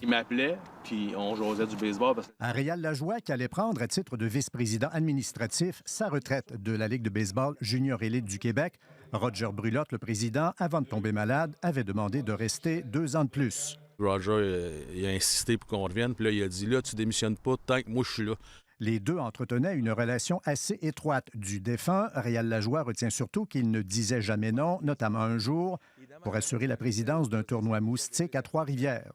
Il m'appelait, puis on jasait du baseball. À Réal Lajoie, qui allait prendre à titre de vice-président administratif sa retraite de la Ligue de baseball junior élite du Québec, Roger Brulotte, le président, avant de tomber malade, avait demandé de rester 2 ans de plus. Roger, il a insisté pour qu'on revienne, puis là, il a dit, là, tu démissionnes pas tant que moi, je suis là. Les deux entretenaient une relation assez étroite. Du défunt, Réal Lajoie retient surtout qu'il ne disait jamais non, notamment un jour, pour assurer la présidence d'un tournoi moustique à Trois-Rivières.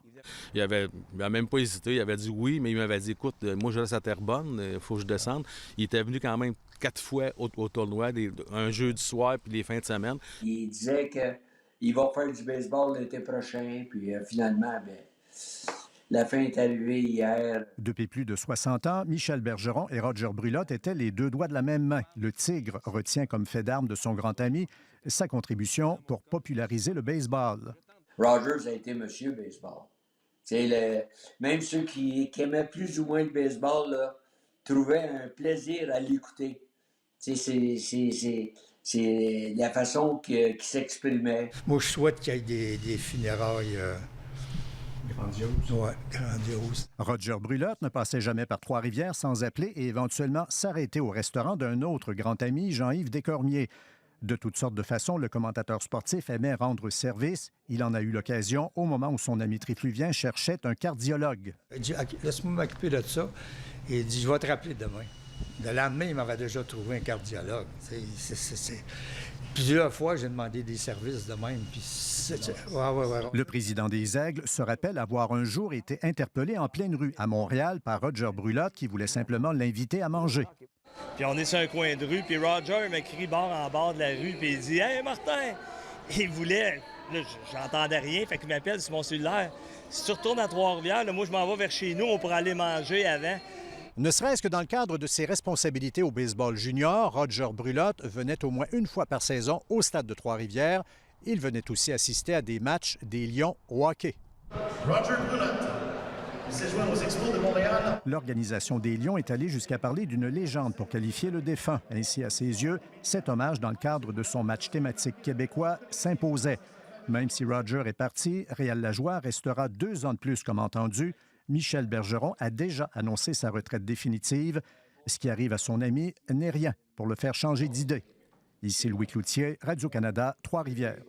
Il n'a même pas hésité, il avait dit oui, mais il m'avait dit, écoute, moi, je reste à Terrebonne, il faut que je descende. Il était venu quand même 4 fois au tournoi, un jeudi soir, puis les fins de semaine. Il disait qu'il va faire du baseball l'été prochain, puis finalement, la fin est arrivée hier. Depuis plus de 60 ans, Michel Bergeron et Roger Brulotte étaient les deux doigts de la même main. Le Tigre retient comme fait d'armes de son grand ami sa contribution pour populariser le baseball. Rogers a été monsieur baseball. Même ceux qui aimaient plus ou moins le baseball là, trouvaient un plaisir à l'écouter. C'est la façon qu'il s'exprimait. Moi, je souhaite qu'il y ait des funérailles... Grandiose. Oui, grandiose. Roger Brulotte ne passait jamais par Trois-Rivières sans appeler et éventuellement s'arrêter au restaurant d'un autre grand ami, Jean-Yves Descormier. De toutes sortes de façons, le commentateur sportif aimait rendre service. Il en a eu l'occasion au moment où son ami trifluvien cherchait un cardiologue. Il dit, OK, laisse-moi m'occuper de ça. Et il dit, je vais te rappeler demain. Le lendemain, il m'avait déjà trouvé un cardiologue. Plusieurs fois, j'ai demandé des services de même. Puis ouais. Le président des Aigles se rappelle avoir un jour été interpellé en pleine rue à Montréal par Roger Brulotte qui voulait simplement l'inviter à manger. Puis on est sur un coin de rue, puis Roger m'a crié bord en bord de la rue, puis il dit « Hey, Martin! » Il voulait... Là, j'entendais rien, fait qu'il m'appelle sur mon cellulaire. « Si tu retournes à Trois-Rivières, là, moi, je m'en vais vers chez nous, on pourra aller manger avant. » Ne serait-ce que dans le cadre de ses responsabilités au baseball junior, Roger Brulotte venait au moins une fois par saison au stade de Trois-Rivières. Il venait aussi assister à des matchs des Lions au hockey. Roger Brulotte s'est joint aux Expos de Montréal. L'organisation des Lions est allée jusqu'à parler d'une légende pour qualifier le défunt. Ainsi, à ses yeux, cet hommage dans le cadre de son match thématique québécois s'imposait. Même si Roger est parti, Réal Lajoie restera 2 ans de plus comme entendu. Michel Bergeron a déjà annoncé sa retraite définitive. Ce qui arrive à son ami n'est rien pour le faire changer d'idée. Ici Louis Cloutier, Radio-Canada, Trois-Rivières.